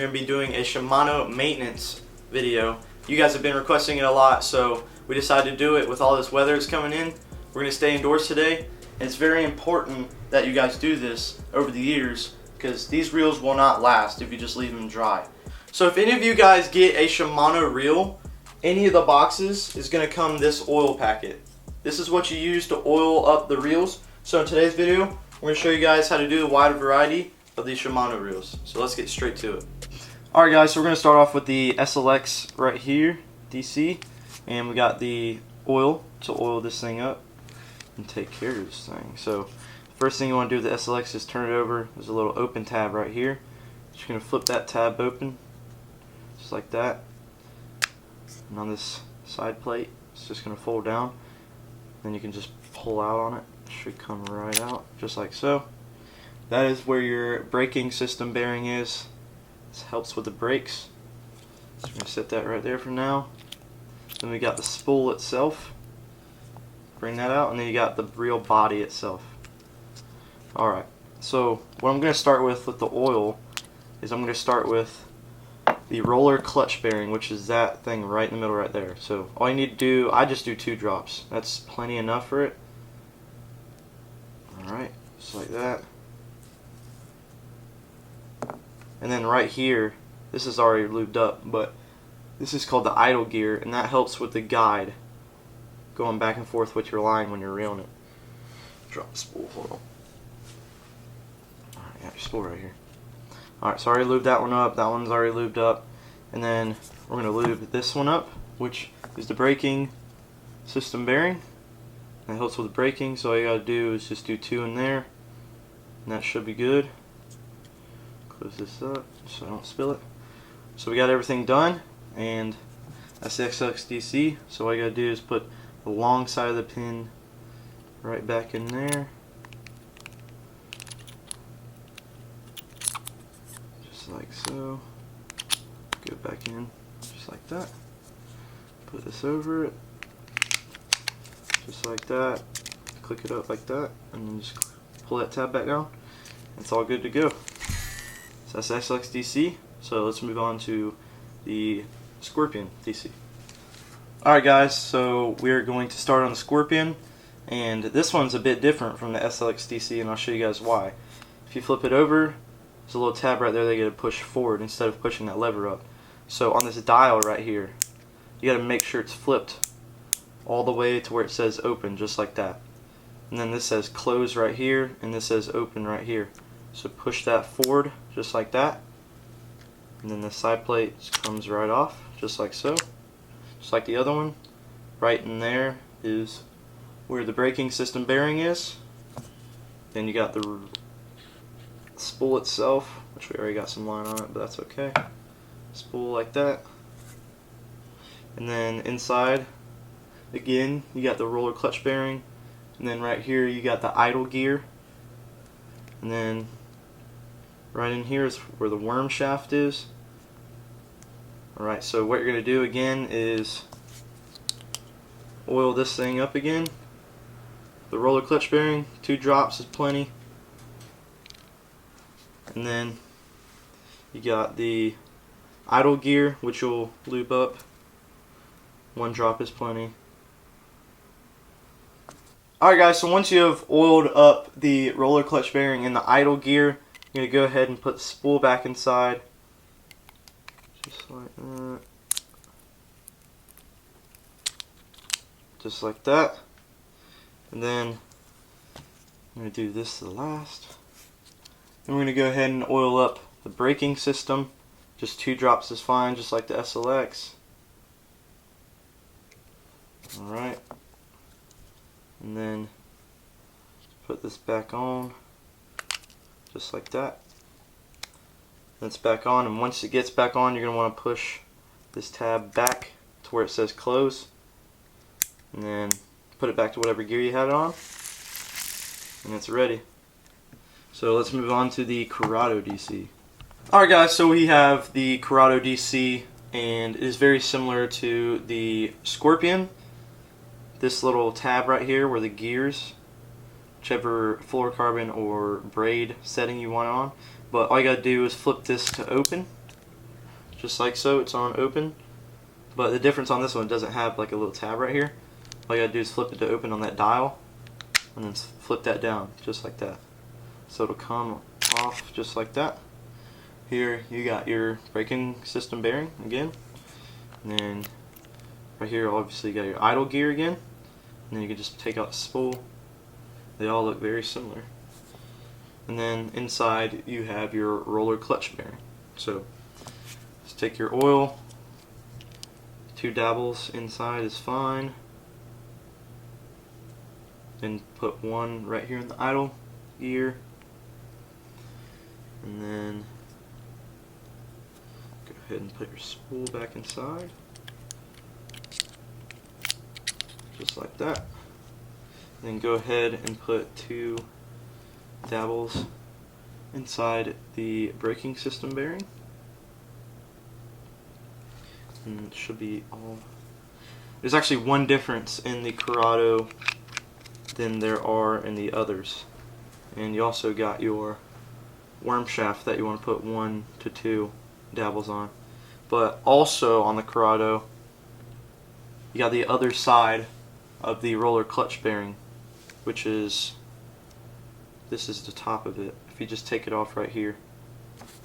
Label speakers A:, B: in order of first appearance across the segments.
A: going to be doing a Shimano maintenance video. You guys have been requesting it a lot, so we decided to do it. With all this weather that's coming in, we're going to stay indoors today. And it's very important that you guys do this over the years, because these reels will not last if you just leave them dry. So if any of you guys get a Shimano reel, any of the boxes is going to come this oil packet. This is what you use to oil up the reels. So in today's video, we're going to show you guys how to do a wide variety of these Shimano reels. So let's get straight to it. Alright guys, so we're going to start off with the XLX right here, DC. And we got the oil to oil this thing up and take care of this thing. So first thing you want to do with the SLX is turn it over. There's a little open tab right here. Just going to flip that tab open, just like that. And on this side plate, it's just going to fold down. Then you can just pull out on it. It should come right out, just like so. That is where your braking system bearing is. This helps with the brakes. So we're going to set that right there for now. Then we got the spool itself. Bring that out, and then you got the real body itself. Alright, so what I'm going to start with the oil is I'm going to start with the roller clutch bearing, which is that thing right in the middle right there. So all you need to do, I just do 2 drops. That's plenty enough for it. Alright, just like that. And then right here, this is already lubed up, but this is called the idle gear, and that helps with the guide going back and forth with your line when you're reeling it. Drop the spool, hold on. Alright, got your spool right here. Alright, so I already lubed that one up, that one's already lubed up, and then we're going to lube this one up, which is the braking system bearing. That helps with the braking, so all you got to do is just do 2 in there, and that should be good. Close this up so I don't spill it. So we got everything done, and that's the XLXDC, so all you got to do is put the long side of the pin right back in there. Like so. Go back in just like that. Put this over it just like that. Click it up like that, and then just pull that tab back down. It's all good to go. So that's XLXDC. So let's move on to the Scorpion DC. Alright guys, so we're going to start on the Scorpion, and this one's a bit different from the SLXDC, and I'll show you guys why. If you flip it over, there's a little tab right there that you got to push forward instead of pushing that lever up. So on this dial right here, you got to make sure it's flipped all the way to where it says open, just like that. And then this says close right here, and this says open right here. So push that forward, just like that. And then the side plate just comes right off, just like so. Just like the other one. Right in there is where the braking system bearing is. Then you got the spool itself, which we already got some line on it, but that's okay. Spool like that. And then inside, again, you got the roller clutch bearing. And then right here, you got the idle gear. And then right in here is where the worm shaft is. Alright, so what you're going to do again is oil this thing up again. The roller clutch bearing, 2 drops is plenty. And then you got the idle gear, which you'll lube up. 1 drop is plenty. Alright guys, so once you have oiled up the roller clutch bearing and the idle gear, you're going to go ahead and put the spool back inside. Just like that. Just like that. And then I'm going to do this to the last. Then we're going to go ahead and oil up the braking system. Just 2 drops is fine, just like the SLX. Alright. And then put this back on, just like that. Then it's back on, and once it gets back on, you're going to want to push this tab back to where it says close. And then put it back to whatever gear you had it on. And it's ready. So let's move on to the Corrado DC. Alright guys, so we have the Corrado DC, and it is very similar to the Scorpion. This little tab right here where the gears, whichever fluorocarbon or braid setting you want on. But all you gotta do is flip this to open, just like so. It's on open, but the difference on this one, it doesn't have like a little tab right here. All you gotta do is flip it to open on that dial, and then flip that down just like that. So it'll come off just like that. Here you got your braking system bearing again, and then right here obviously you got your idle gear again, and then you can just take out the spool. They all look very similar. And then inside you have your roller clutch bearing. So just take your oil, 2 dabbles inside is fine. Then put 1 right here in the idle gear, and then go ahead and put your spool back inside, just like that. Then go ahead and put 2 dabbles inside the braking system bearing, and it should be all. There's actually one difference in the Corrado than there are in the others, and you also got your worm shaft that you want to put 1 to 2 dabbles on. But also on the Corrado, you got the other side of the roller clutch bearing, which is, this is the top of it. If you just take it off right here,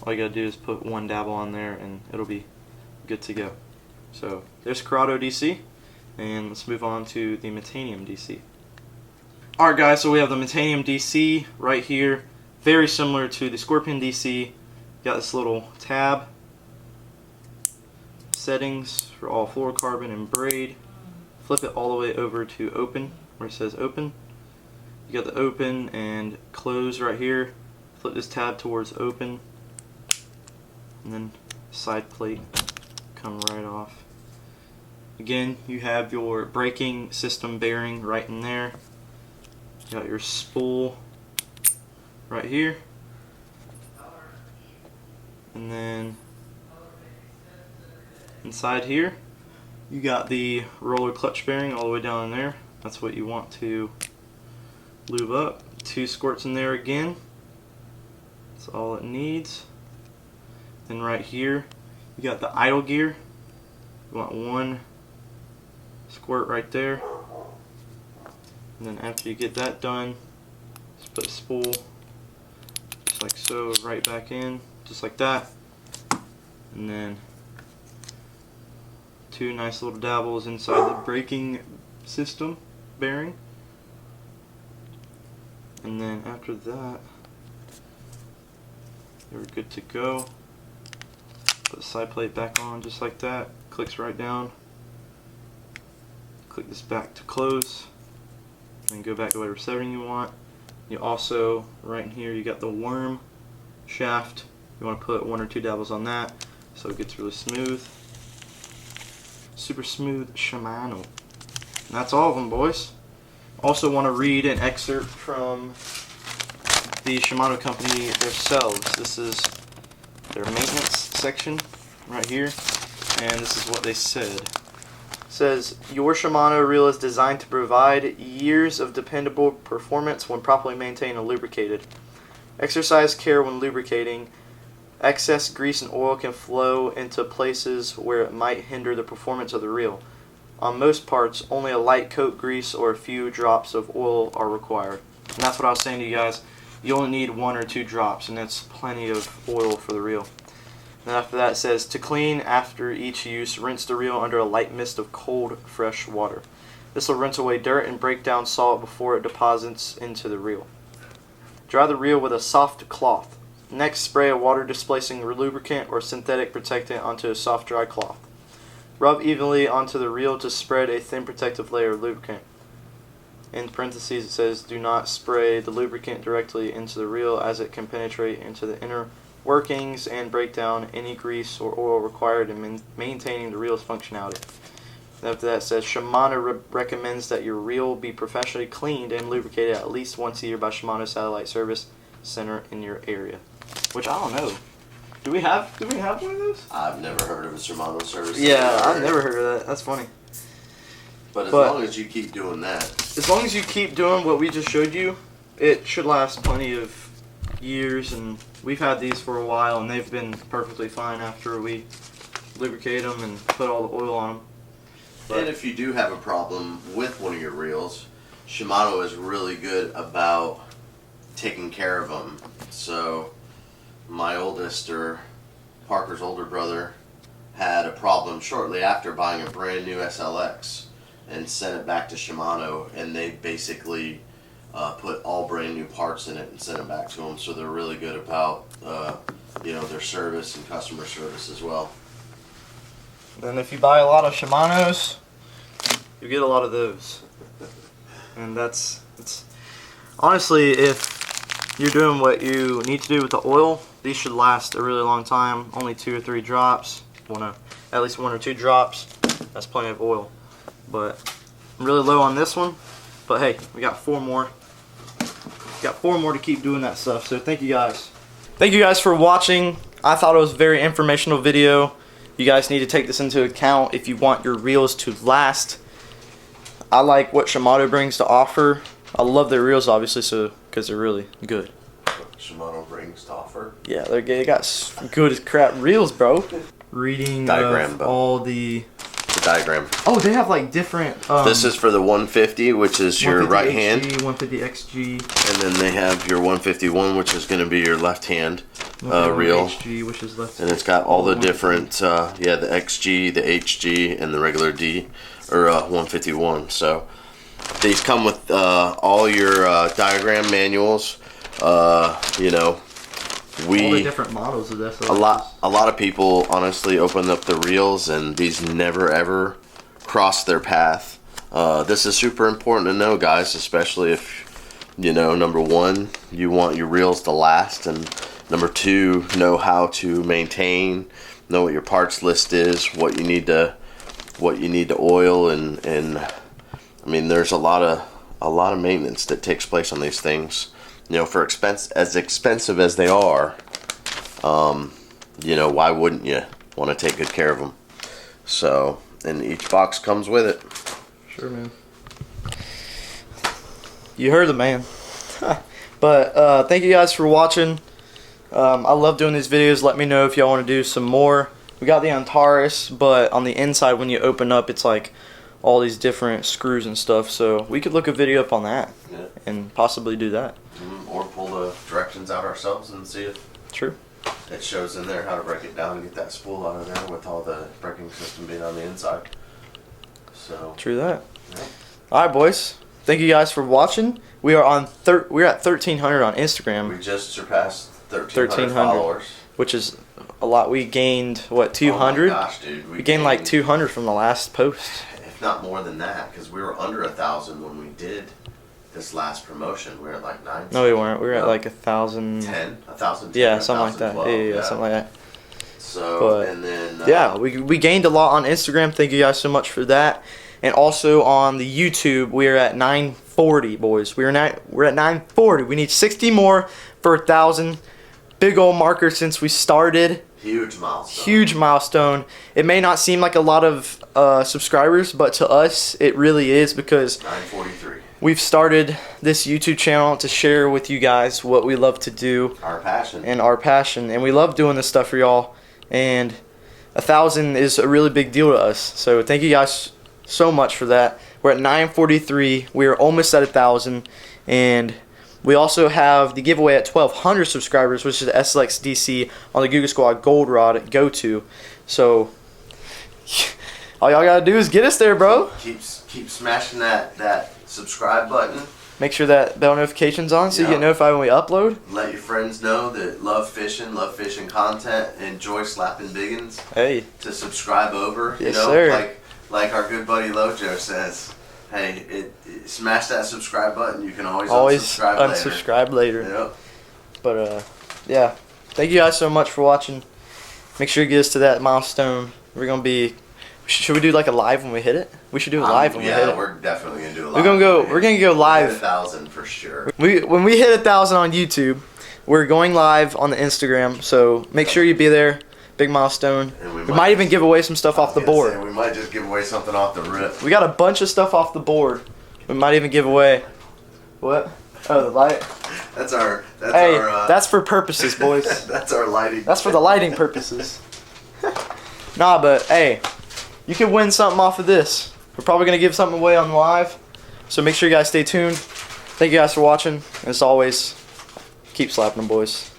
A: all you gotta do is put 1 dabble on there and it'll be good to go. So there's Corrado DC, and let's move on to the Metanium DC. Alright guys, so we have the Metanium DC right here, very similar to the Scorpion DC. Got this little tab, settings for all fluorocarbon and braid. Flip it all the way over to open, where it says open. You got the open and close right here. Flip this tab towards open, and then side plate come right off. Again, you have your braking system bearing right in there. You got your spool right here, and then inside here you got the roller clutch bearing all the way down in there. That's what you want to lube up. 2 squirts in there again, that's all it needs. Then right here you got the idle gear. You want 1 squirt right there. And then after you get that done, just put a spool, just like so, right back in, just like that. And then 2 nice little dabbles inside the braking system bearing. And then after that, you're good to go. Put the side plate back on just like that, clicks right down. Click this back to close. And go back to whatever setting you want. You also, right in here, you got the worm shaft. You want to put 1 or 2 dabbles on that so it gets really smooth. Super smooth Shimano. And that's all of them, boys. Also want to read an excerpt from the Shimano company themselves. This is their maintenance section right here, and this is what they said. Says, your Shimano reel is designed to provide years of dependable performance when properly maintained and lubricated. Exercise care when lubricating. Excess grease and oil can flow into places where it might hinder the performance of the reel. On most parts, only a light coat grease or a few drops of oil are required. And that's what I was saying to you guys. You only need 1 or 2 drops, and that's plenty of oil for the reel. And after that it says, to clean after each use, rinse the reel under a light mist of cold, fresh water. This will rinse away dirt and break down salt before it deposits into the reel. Dry the reel with a soft cloth. Next, spray a water-displacing lubricant or synthetic protectant onto a soft, dry cloth. Rub evenly onto the reel to spread a thin protective layer of lubricant. In parentheses it says, do not spray the lubricant directly into the reel as it can penetrate into the inner workings and break down any grease or oil required in maintaining the reel's functionality. After that it says, Shimano recommends that your reel be professionally cleaned and lubricated at least once a year by Shimano Satellite Service Center in your area. Which I don't know. Do we have one of those?
B: I've never heard of a Shimano service.
A: Yeah, I've never heard of that. That's funny.
B: But as long as you keep doing that.
A: As long as you keep doing what we just showed you, it should last plenty of years, and we've had these for a while and they've been perfectly fine after we lubricate them and put all the oil on them.
B: And if you do have a problem with one of your reels, Shimano is really good about taking care of them. So my oldest, or Parker's older brother, had a problem shortly after buying a brand new SLX and sent it back to Shimano, and they basically put all brand new parts in it and sent it back to them. So they're really good about their service and customer service as well.
A: Then if you buy a lot of Shimanos, you get a lot of those. And it's honestly, if you're doing what you need to do with the oil, these should last a really long time. Only 2 or 3 drops. At least 1 or 2 drops. That's plenty of oil. But I'm really low on this one. But hey, we got 4 more. Got 4 more to keep doing that stuff. So thank you guys. Thank you guys for watching. I thought it was a very informational video. You guys need to take this into account if you want your reels to last. I like what Shimano brings to offer. I love their reels, obviously, because they're really good.
B: What Shimano brings to offer?
A: Yeah, they got good as crap reels, bro. Reading
B: diagram,
A: all the
B: diagram.
A: Oh, they have like different.
B: This is for the 150, which is your right hand.
A: 150 XG.
B: And then they have your 151, which is going to be your left hand reel.
A: XG, which is left.
B: And it's got all the different, the XG, the HG, and the regular D, or 151. So these come with all your diagram manuals.
A: All the different models of this.
B: A lot of people honestly open up the reels and these never ever cross their path. This is super important to know, guys, especially if number 1, you want your reels to last, and number 2, know how to maintain, know what your parts list is, what you need to oil, and I mean, there's a lot of maintenance that takes place on these things. For as expensive as they are, why wouldn't you want to take good care of them? So, and each box comes with it.
A: Sure, man. You heard the man. But thank you guys for watching. I love doing these videos. Let me know if y'all want to do some more. We got the Antares, but on the inside, when you open up, it's like all these different screws and stuff. So we could look a video up on that and possibly do that.
B: Or pull the directions out ourselves and see if
A: True.
B: It shows in there how to break it down and get that spool out of there with all the braking system being on the inside. So
A: True that.
B: Yeah.
A: All right, boys. Thank you guys for watching. We are on we're at 1,300 on Instagram.
B: We just surpassed 1,300 followers,
A: which is a lot. We gained what, 200?
B: Oh my gosh, dude!
A: We gained like 200 from the last post.
B: If not more than that, because we were under 1,000 when we did this last promotion. We were at like 9.
A: No, we weren't. We were at like 1,000.
B: 1,010.
A: Yeah, something like that. Yeah, something like that.
B: So,
A: but,
B: and then
A: yeah, we gained a lot on Instagram. Thank you guys so much for that. And also on the YouTube, we are at 940, boys. We're at 940. We need 60 more for 1,000. Big old marker since we started.
B: Huge milestone.
A: Huge milestone. It may not seem like a lot of subscribers, but to us, it really is, because
B: 943.
A: We've started this YouTube channel to share with you guys what we love to do.
B: Our passion.
A: And we love doing this stuff for y'all. And 1,000 is a really big deal to us. So thank you guys so much for that. We're at 943. We are almost at 1,000. And we also have the giveaway at 1,200 subscribers, which is the XLXDC on the Google Squad Gold Rod Go-To. So all y'all gotta do is get us there, bro.
B: Keep smashing that subscribe button.
A: Make sure that bell notification's on so you get notified when we upload.
B: Let your friends know that love fishing content, enjoy slapping biggins.
A: Hey.
B: To subscribe over.
A: Yes, sir.
B: Like our good buddy Lojo says. Hey, smash that subscribe button. You can always
A: unsubscribe later.
B: Yep.
A: But yeah, thank you guys so much for watching. Make sure you get us to that milestone. We're gonna be. Should we do like a live when we hit it? We should do it live when we hit it.
B: Yeah, we're definitely gonna do a live.
A: We're gonna go live.
B: 1,000 for sure.
A: When we hit 1,000 on YouTube, we're going live on the Instagram. So make sure you be there. Big milestone. We might even give away some stuff off the board.
B: We might just give away something off the rip.
A: We got a bunch of stuff off the board. We might even give away. What? Oh, the light.
B: That's
A: for purposes, boys.
B: That's our lighting.
A: That's for the lighting purposes. Nah, but hey, you could win something off of this. We're probably gonna give something away on live, so make sure you guys stay tuned. Thank you guys for watching. As always, keep slapping them, boys.